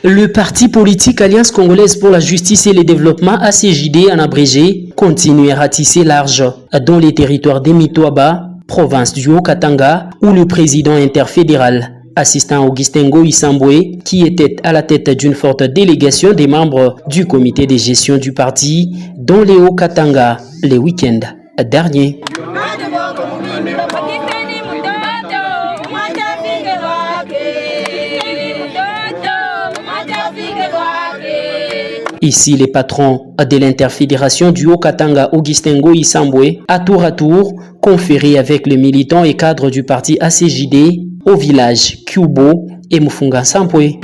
Le parti politique Alliance Congolaise pour la Justice et le Développement ACJD en abrégé continue à ratisser large dans les territoires d'Emitouaba, province du Haut-Katanga, où le président interfédéral assistant Augustin Ngoï-Samboué, qui était à la tête d'une forte délégation des membres du comité de gestion du parti dans les Hauts-Katanga les week-ends derniers. Ici, les patrons de l'interfédération du Haut-Katanga, Augustin Ngoï-Samboué, à tour, conféré avec les militants et cadres du parti ACJD au village Kyubo et Mufunga Samboué.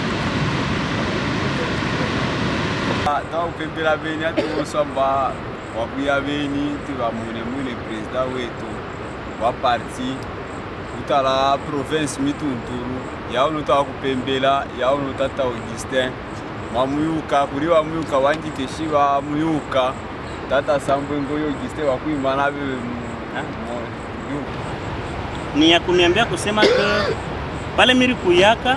Mamuyuka kuriwa muyuka wanji keshiwa muyuka tata Sambwe ngoyo Augustin wa kuimana ni ya kuniambia kusema ke pale miri kuyaka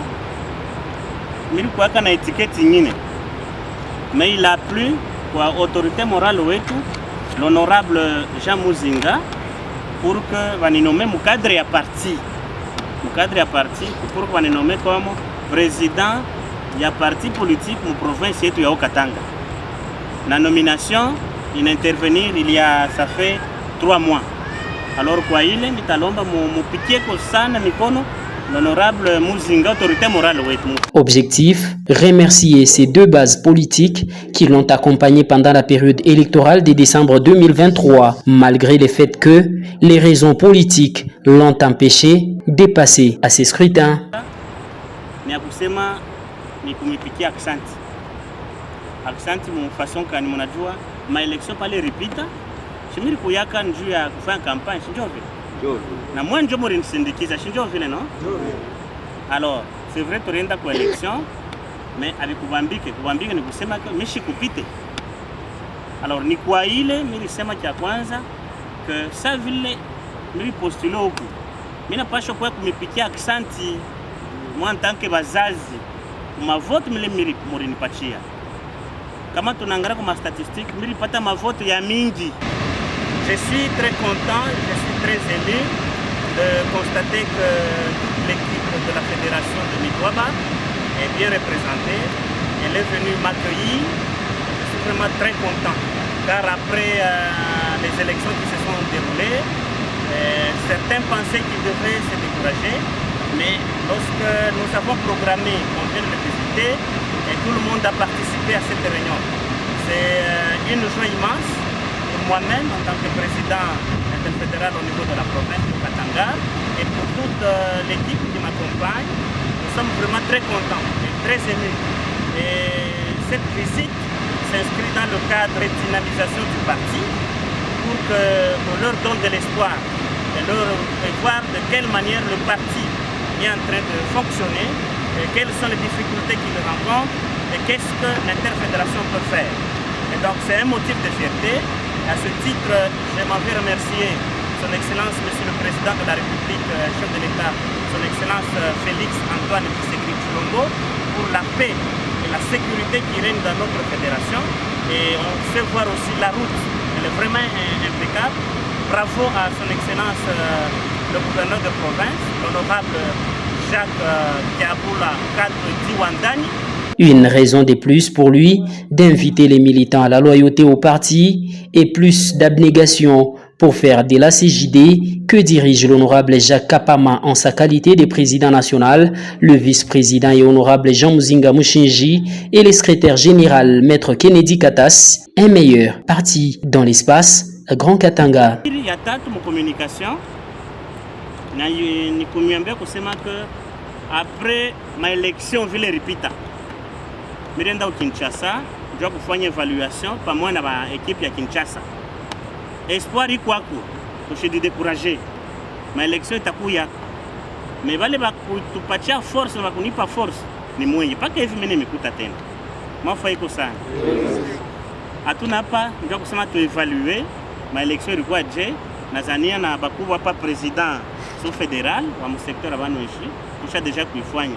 na etiketi nyingine, mais il a plu kwa autorité morale wetu l'honorable Jean Muzinga pour que vaninome mukadre ya parti pour que vaninome comme président ya parti politique mu province yetu ya Haut-Katanga. La nomination intervenir ça fait 3 mois. Alors kwa ile nitalomba mupikie ko sana mikono l'honorable Muzinga, autorité morale wetu. Objectif, remercier ces deux bases politiques qui l'ont accompagné pendant la période électorale de décembre 2023, malgré le fait que les raisons politiques l'ont empêché de passer à ces scrutins. Ni kumipikia aksanti mu façon kani mnajua ma election pale ripita shimiri kuyaka njuu ya kufanya campagne shinjove na mwa njo muri nisindikiza shinjove no alors c'est vrai tulienda kwa election mais alikubambike ni kusema ke mishi kupite. Alors ni kwa ile mimi sema cha kwanza que ça vile mimi postulo huko mimi napasha kwa kumipikia aksanti moi en tant que bazazi mavote mili murinipatia. Kama tunaangalia kwa statistique milipata mavote ya mingi. Je suis très content, je suis très ému de constater que toute l'équipe de la fédération de Mitouaba est bien représentée. Elle est venue m'accueillir. Je suis vraiment très content car après les élections qui se sont déroulées, certains pensaient qu'ils devaient se décourager. Mais lorsque nous avons programmé, on vient de le visiter et tout le monde a participé à cette réunion. C'est une joie immense pour moi-même en tant que président interfédéral au niveau de la province de Katanga et pour toute l'équipe qui m'accompagne. Nous sommes vraiment très contents et très émus. Et cette visite s'inscrit dans le cadre de dynamisation du parti pour qu'on leur donne de l'espoir et leur faire voir de quelle manière le parti est en train de fonctionner, et quelles sont les difficultés qu'il rencontre et qu'est-ce que l'interfédération peut faire. Et donc c'est un motif de fierté. À ce titre, je m'en vais remercier Son Excellence Monsieur le Président de la République, chef de l'État, Son Excellence Félix Antoine Tshisekedi Tshilombo, pour la paix et la sécurité qui règne dans notre fédération. Et on sait voir aussi la route, elle est vraiment impeccable. Bravo à Son Excellence le gouverneur de province, l'honorable Jacques Diaboula Kadri Diwandani. Une raison de plus pour lui d'inviter les militants à la loyauté au parti et plus d'abnégation pour faire de la CJD que dirige l'honorable Jacques Kapama en sa qualité de président national, le vice-président et honorable Jean Muzinga Mushinji et le secrétaire général Maître Kennedy Katas, un meilleur parti dans l'espace Grand Katanga. Il y a tant de communication. Ni kumiambia kusema que après ma élection vile ripita mirenda au Kinshasa ndio kufanya evaluation pamoja na ba equipe ya Kinshasa. Espoir iko hapo tushidi décourager ma élection itakuya mais vale ba kutupatia force na kunipa force ni mwenye paka hivi mimi nimekuta tena mafa iko sana hatuna hapa ndio kusema tu evaluer ma élection ilikuwa je Nazania na bakubwa pa président sous-fédéral, dans mon secteur avant nous ici, déjà kuifanya.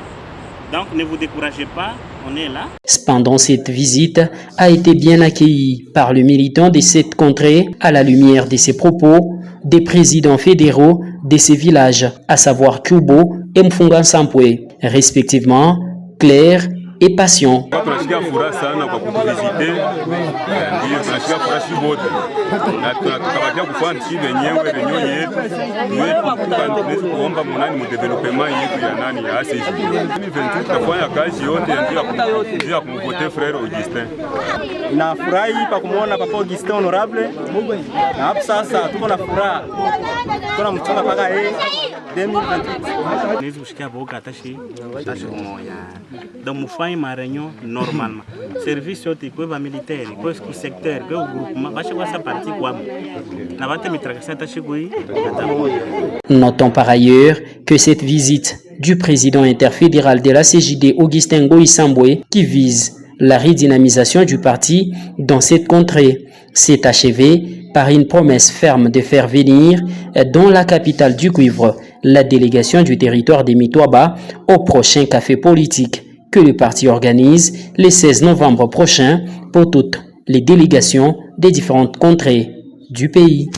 Donc ne vous découragez pas, on est là. Cependant, cette visite a été bien accueillie par le militant de cette contrée à la lumière de ses propos des présidents fédéraux de ces villages, à savoir Kubo et Mfunga Sampwe, respectivement Claire et Passion. Tunasikia furaha sana kwa kutuvisite, ndio tunasikia furaha si wote, na tukabakia kufanya si wenyewe yetu tunaweza kuomba mnani mu development yetu ya nani ya ACG. Mimi ventu tutafanya kazi yote ndio ya kumvote frère Augustin. Na furahi pa kumuona papa Augustin honorable, na hapo sasa tuko na furaha, tunamchunga paka 2028 nizi kushikia boga atashi moya donc mufanye marenyo normalement service yote kwa militaire kwa secteur kwa groupement bache kwa sa partie kwa na bate mitrakasa atashi kui. Notons par ailleurs que cette visite du président interfédéral de la CJD Augustin Ngoyi Sambwe, qui vise la redynamisation du parti dans cette contrée, s'est achevée par une promesse ferme de faire venir dans la capitale du cuivre la délégation du territoire des Mitoaba au prochain café politique que le parti organise le 16 novembre prochain pour toutes les délégations des différentes contrées du pays.